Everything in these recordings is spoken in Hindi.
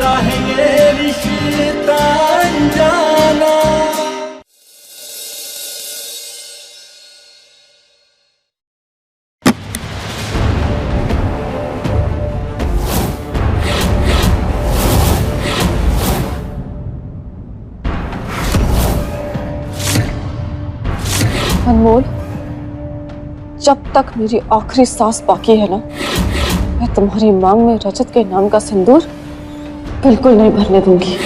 कैसा है ये रिश्ता अनजाना। अनमोल, जब तक मेरी आखिरी सांस बाकी है ना, मैं तुम्हारी मांग में रजत के नाम का सिंदूर बिल्कुल नहीं भरने दूंगी।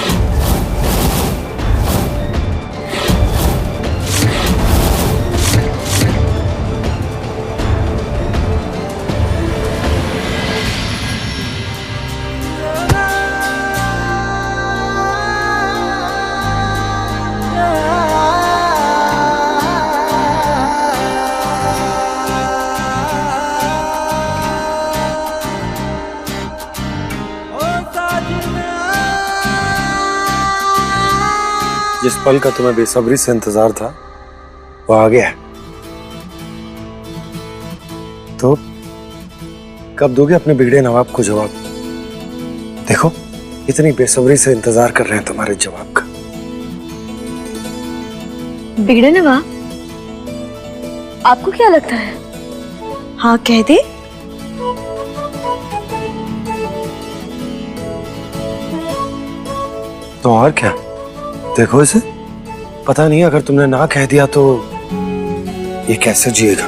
जिस पल का तुम्हें बेसब्री से इंतजार था वो आ गया। तो कब दोगे अपने बिगड़े नवाब को जवाब? देखो, इतनी बेसब्री से इंतजार कर रहे हैं तुम्हारे जवाब का। बिगड़े नवाब? आपको क्या लगता है? हाँ कह दे। तो और क्या, देखो इसे, पता नहीं अगर तुमने ना कह दिया तो ये कैसे जिएगा।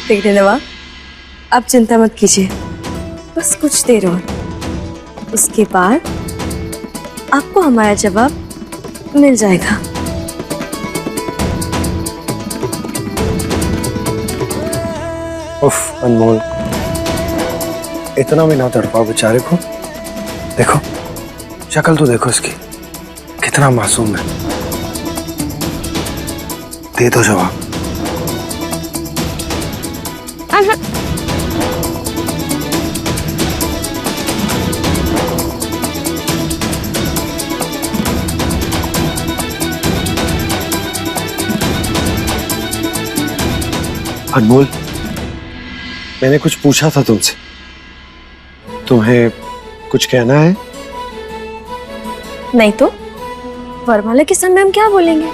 बिगड़े नवाब, आप चिंता मत कीजिए, बस कुछ देर और, उसके बाद आपको हमारा जवाब मिल जाएगा। उफ अनमोल, इतना भी ना तड़पाओ बेचारे को। देखो शक्ल तो देखो इसकी, कितना मासूम है। दे दो जवाब। अनमोल, मैंने कुछ पूछा था तुमसे, तुम्हें कुछ कहना है? नहीं तो वरमाला के समय हम क्या बोलेंगे?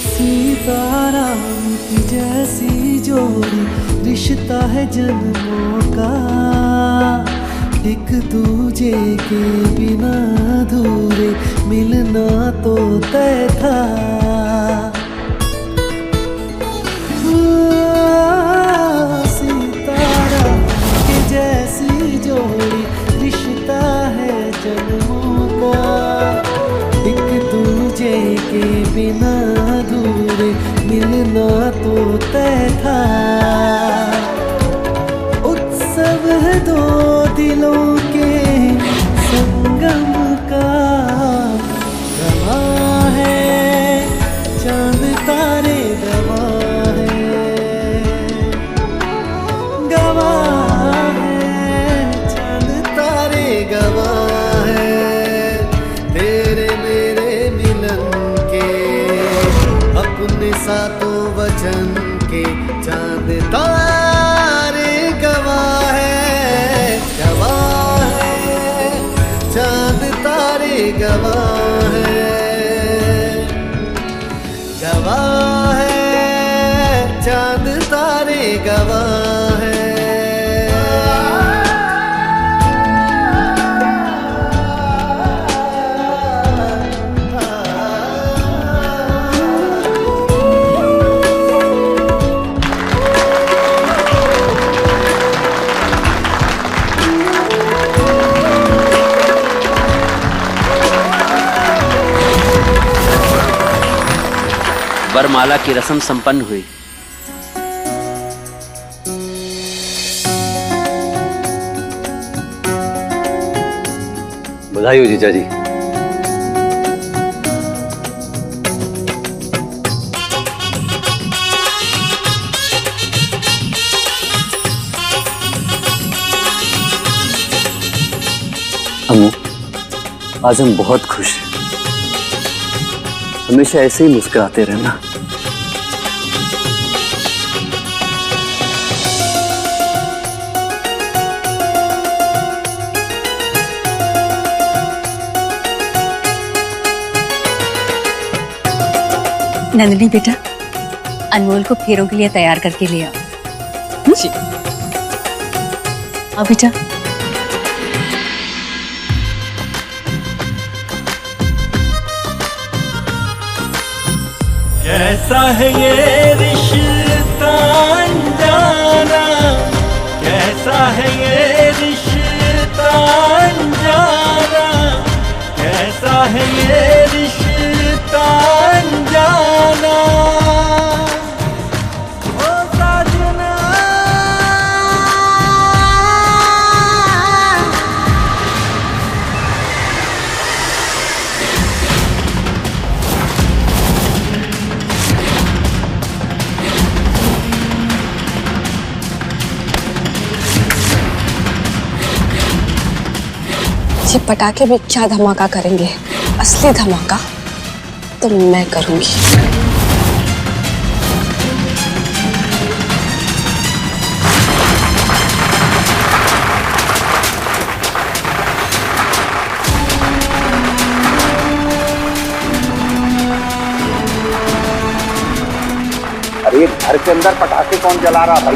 सीताराम की जैसी जोड़ी, रिश्ता है जन्मों का, एक दूजे के बिना अधूरे, मिलना तो तय था। सीताराम की जैसी जोड़ी, रिश्ता है जन्मों का, एक दूजे के बिना अधूरे, मिलना तो तय था। उत्सव है दो दिलों के संगम का, गवाह है चांद तारे, गवाह है, गवाह है चांद तारे, गवाह है तेरे मेरे मिलन के, अपने सातों वचन के, चांद तारे गवाह है, गवाह है चांद तारे, गवाह है, गवाह है चांद तारे, गवाह है। वरमाला की रस्म संपन्न हुई। बधाई हो जीजा जी। अम्मू, आज हम बहुत खुश हैं। हमेशा ऐसे ही मुस्कुराते रहना। नंदिनी बेटा, अनमोल को फेरों के लिए तैयार करके ले आओ। जी। आओ बेटा। कैसा है ये रिश्ता अनजाना, कैसा है ये रिश्ता अनजाना, कैसा है ये रिश्ता अनजाना। ओ साजना, ये पटाखे भी क्या धमाका करेंगे, असली धमाका तो मैं करूंगी। अरे घर के अंदर पटाखे कौन जला रहा भाई?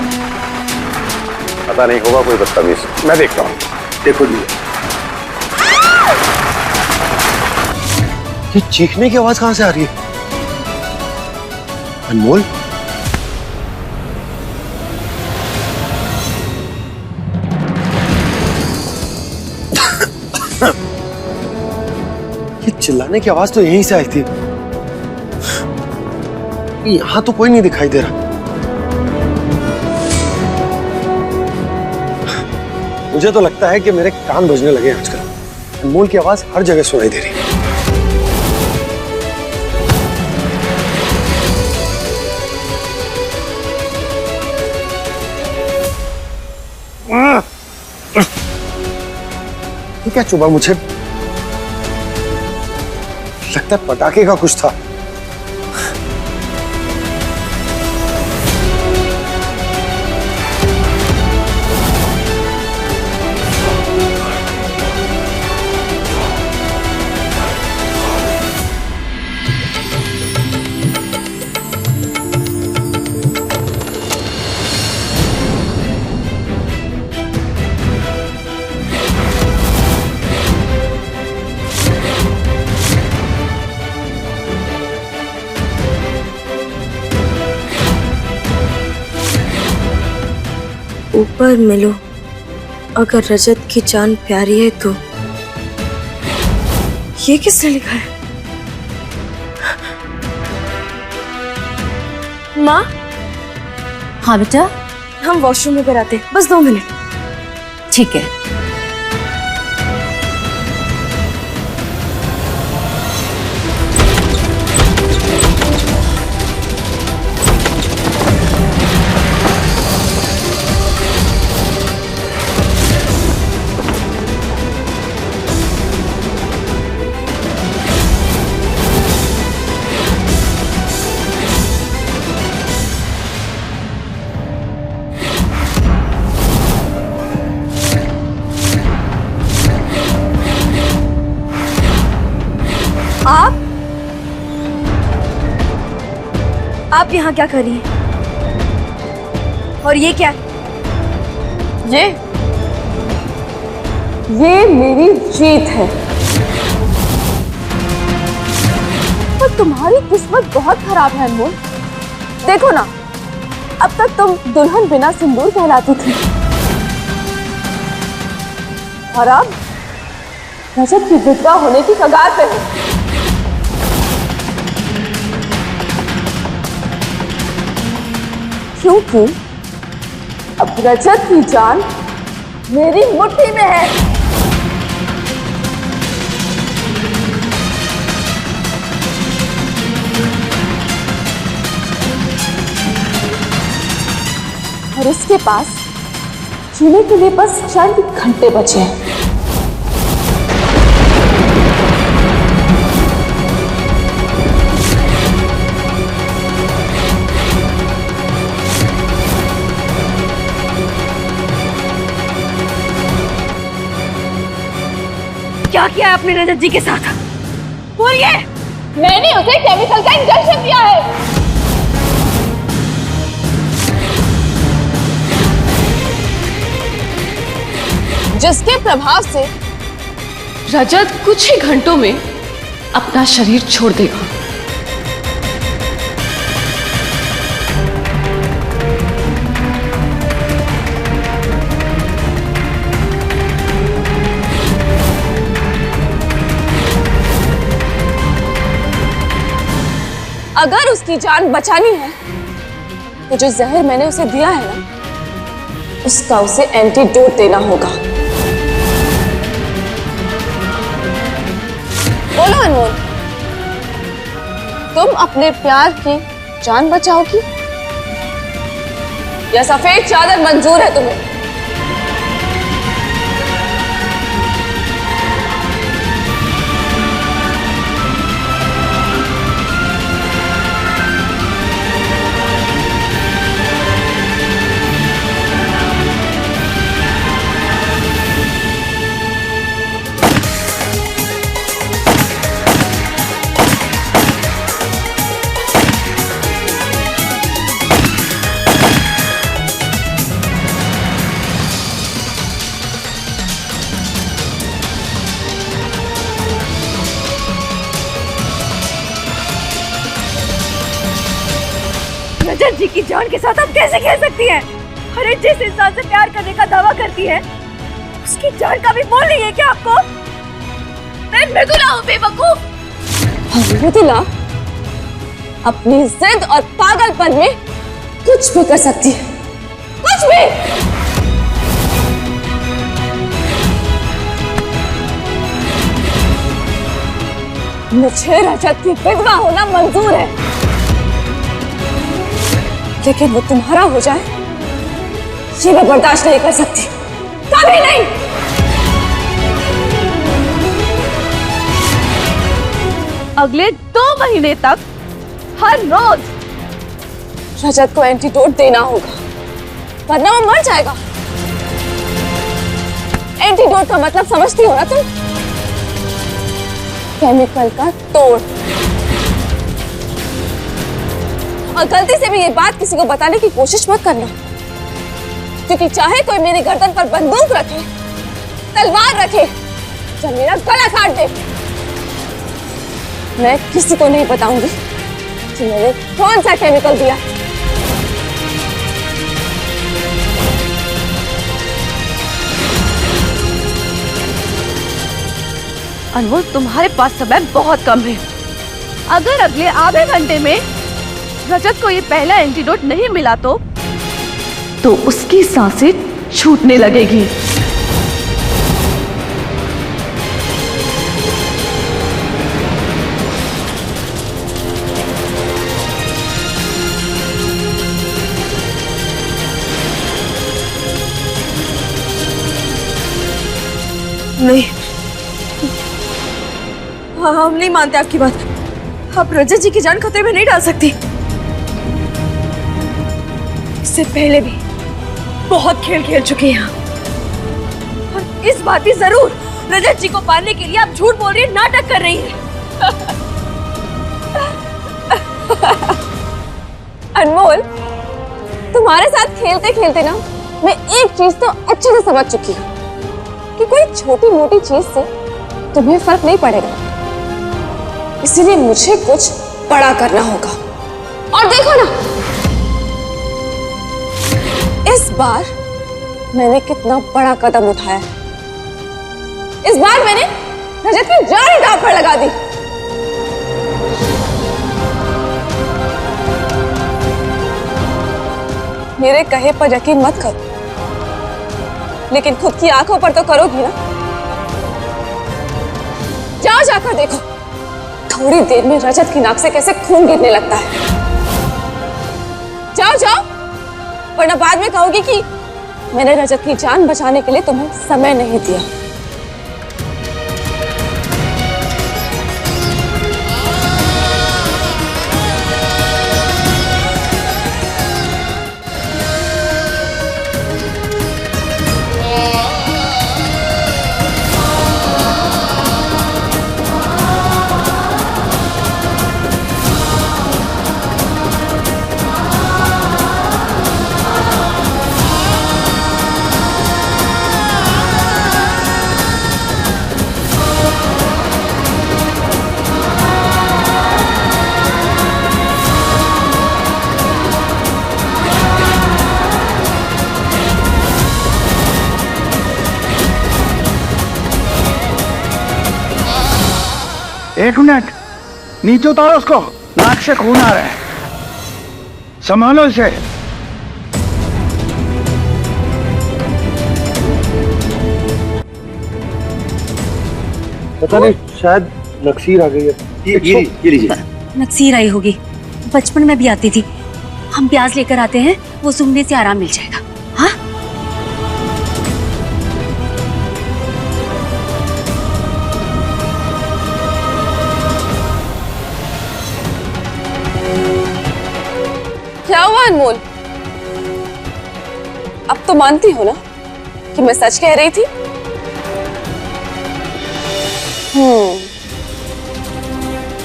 पता नहीं, होगा कोई बदतमीज। मैं देखता हूँ। देखो जी, ये चीखने की आवाज कहां से आ रही है? अनमोल, ये चिल्लाने की आवाज तो यहीं से आई थी। यहां तो कोई नहीं दिखाई दे रहा। मुझे तो लगता है कि मेरे कान बजने लगे आजकल। अनमोल की आवाज हर जगह सुनाई दे रही है। ये क्या चुभा मुझे? लगता है पटाखे का कुछ था। ऊपर मिलो, अगर रजत की जान प्यारी है तो। ये किसने लिखा है? माँ, हाँ बेटा, हम वॉशरूम में आते, बस 2 मिनट। ठीक है। आप यहाँ क्या कर रही हैं? और ये क्या है? ये मेरी जीत है। पर तुम्हारी किस्मत बहुत खराब है अनमोल। देखो ना, अब तक तुम दुल्हन बिना सिंदूर कहलाती थी, और अब रजत की विधवा होने की कगार पे हो। क्योंकि अब रजत की जान मेरी मुट्ठी में है। और इसके पास जीने के लिए बस चंद घंटे बचे हैं। क्या किया है अपने रजत जी के साथ? बोलिए। मैंने उसे केमिकल का इंजेक्शन दिया है। जिसके प्रभाव से रजत कुछ ही घंटों में अपना शरीर छोड़ देगा। अगर उसकी जान बचानी है तो जो जहर मैंने उसे दिया है ना, उसका उसे एंटीडोट देना होगा। बोलो अनमोल, तुम अपने प्यार की जान बचाओगी या सफेद चादर मंजूर है तुम्हें? रजत जी की जान के साथ आप कैसे खेल सकती हैं? अरे जिस इंसान से प्यार करने का दावा करती है, उसकी जान का भी मोल नहीं है क्या आपको? मैं मृदुला हूँ बेवकूफ। मृदुला अपनी जिद और पागलपन में कुछ भी कर सकती है, कुछ भी। मुझे रजत की विधवा होना मंजूर है, लेकिन वो तुम्हारा हो जाए ये मैं बर्दाश्त नहीं कर सकती, कभी नहीं। अगले 2 महीने तक हर रोज रजत को एंटीडोट देना होगा, वरना वो मर जाएगा। एंटीडोट का मतलब समझती हो ना तुम? केमिकल का तोड़। और गलती से भी ये बात किसी को बताने की कोशिश मत करना, क्योंकि चाहे कोई मेरी गर्दन पर बंदूक रखे, तलवार रखे, या मेरा गला काट दे, मैं किसी को नहीं बताऊंगी कि मैंने कौन सा केमिकल दिया। अनमोल, तुम्हारे पास समय बहुत कम है। अगर अगले आधे घंटे में रजत को ये पहला एंटीडोट नहीं मिला तो उसकी सांसें छूटने लगेगी। नहीं, हम नहीं मानते आपकी बात। आप रजत जी की जान खतरे में नहीं डाल सकती। इससे पहले भी बहुत खेल खेल चुके हैं और इस बात ही जरूर रजत जी को पाने के लिए आप झूठ बोल रही हैं, नाटक कर रही हैं। अनमोल, तुम्हारे साथ खेलते खेलते ना मैं एक चीज तो अच्छे से समझ चुकी हूँ कि कोई छोटी मोटी चीज से तुम्हें फर्क नहीं पड़ेगा, इसीलिए मुझे कुछ बड़ा करना होगा। और देखो ना, इस बार मैंने कितना बड़ा कदम उठाया। इस बार मैंने रजत की जान ही दांव पर लगा दी। मेरे कहे पर यकीन मत करो, लेकिन खुद की आंखों पर तो करोगी ना। जाओ, जाकर देखो थोड़ी देर में रजत की नाक से कैसे खून गिरने लगता है। जाओ जाओ, वरना बाद में कहोगी कि मैंने रजत की जान बचाने के लिए तुम्हें समय नहीं दिया। एक मिनट, नीचे उतारो उसको, नाक से खून आ रहा है, संभालो इसे। पता नहीं, शायद नक्सीर आ गई है। ये लीजिए। नक्सीर आई होगी, बचपन में भी आती थी। हम प्याज लेकर आते हैं, वो सूंघने से आराम मिल जाएगा। हाँ, क्या हुआ अनमोल? अब तो मानती हो ना कि मैं सच कह रही थी?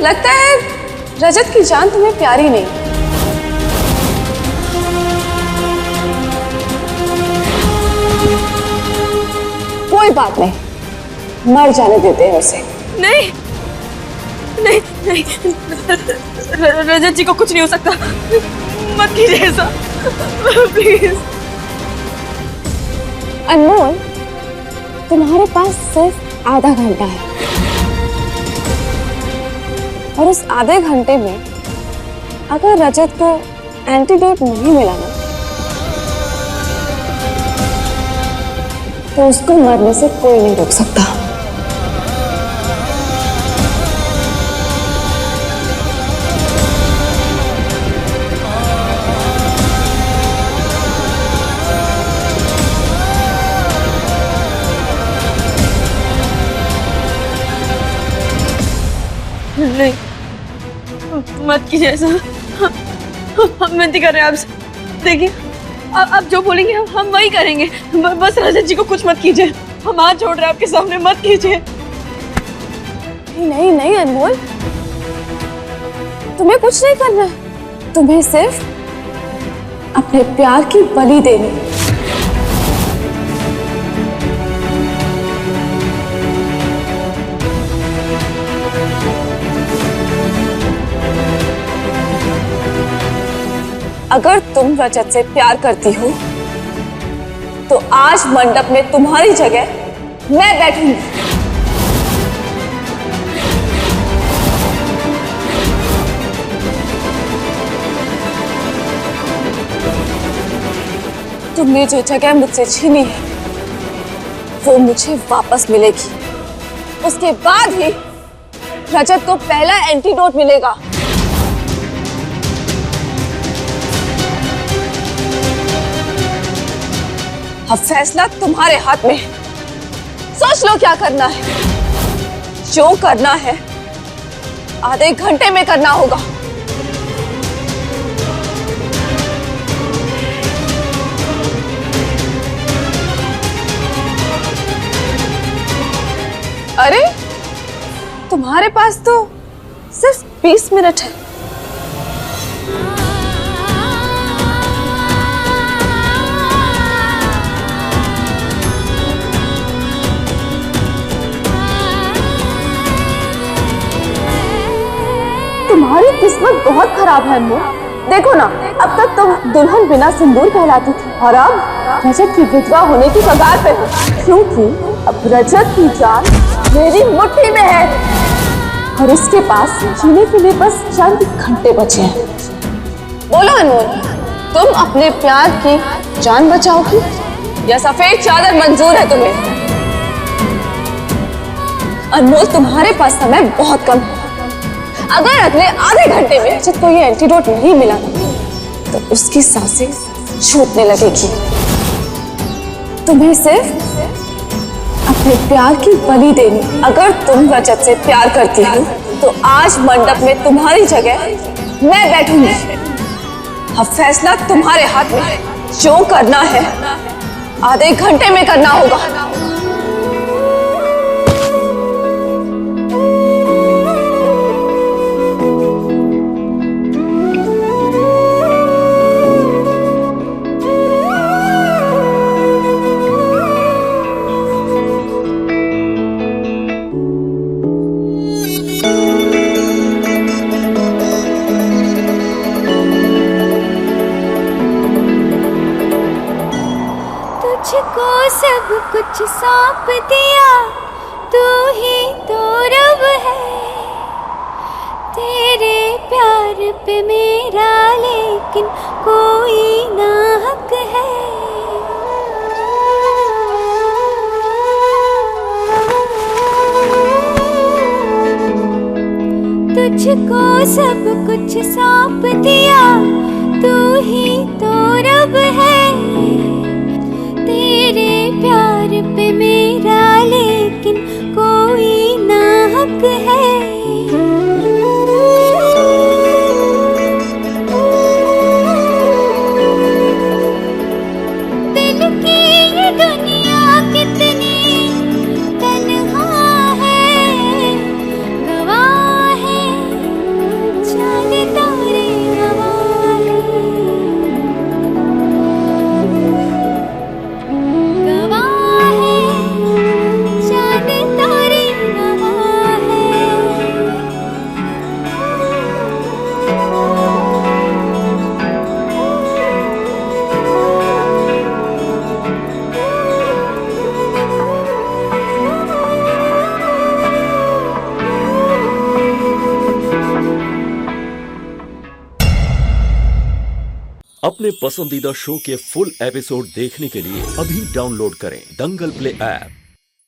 लगता है रजत की जान तुम्हें प्यारी नहीं। कोई बात नहीं, मर जाने देते हैं उसे। नहीं नहीं नहीं, रजत जी को कुछ नहीं हो सकता, मत कीजिए ऐसा प्लीज। अनमोल, तुम्हारे पास सिर्फ आधा घंटा है और उस आधे घंटे में अगर रजत को एंटीडोट नहीं मिला ना, तो उसको मरने से कोई नहीं रोक सकता। नहीं, मत कीजिए ऐसा, हम विनती कर रहे हैं आपसे। देखिए, आप जो बोलेंगे हम वही करेंगे, बस रजत जी को कुछ मत कीजिए। हम हाथ जोड़ रहे हैं आपके सामने, मत कीजिए। नहीं नहीं अनमोल, तुम्हें कुछ नहीं करना है, तुम्हें सिर्फ अपने प्यार की बलि देनी। अगर तुम रजत से प्यार करती हो तो आज मंडप में तुम्हारी जगह मैं बैठूंगी। तुमने जो जगह मुझसे छीनी है वो मुझे वापस मिलेगी। उसके बाद ही रजत को पहला एंटीडोट मिलेगा। अब फैसला तुम्हारे हाथ में है। सोच लो क्या करना है। जो करना है आधे घंटे में करना होगा। अरे, तुम्हारे पास तो सिर्फ 20 मिनट है। तुम्हारी किस्मत बहुत खराब है अनमोल। देखो ना, अब तक तुम दुल्हन बिना सिंदूर कहलाती थी और अब रजत की विधवा होने की कगार पे हो, क्योंकि अब रजत की जान मेरी मुट्ठी में है और उसके पास जीने के लिए बस चंद घंटे बचे हैं। बोलो अनमोल, तुम अपने प्यार की जान बचाओगी या सफेद चादर मंजूर है तुम्हें? अनमोल, तुम्हारे पास समय बहुत कम है। अगर अगले आधे घंटे में रजत को ये एंटीडोट नहीं मिला तो उसकी सांसें छूटने लगेगी। तुम्हें सिर्फ अपने प्यार की बलि देनी। अगर तुम रजत से प्यार करती हो तो आज मंडप में तुम्हारी जगह मैं बैठूंगी। अब फैसला तुम्हारे हाथ में है। जो करना है आधे घंटे में करना होगा। तुझको सब कुछ सौंप दिया, तू ही तो रब है। तेरे प्यार पे मेरा लेकिन कोई ना हक है। तुझको सब कुछ सौंप दिया, तू ही तो रब है। तेरे प्यार पे मेरा लेकिन कोई ना हक है। दिल की ये दुनिया कितनी तन्हा है, गवाह है चांद तारे गवाह है, गवाह है चांद तारे गवाह है। अपने पसंदीदा शो के फुल एपिसोड देखने के लिए अभी डाउनलोड करें दंगल प्ले ऐप।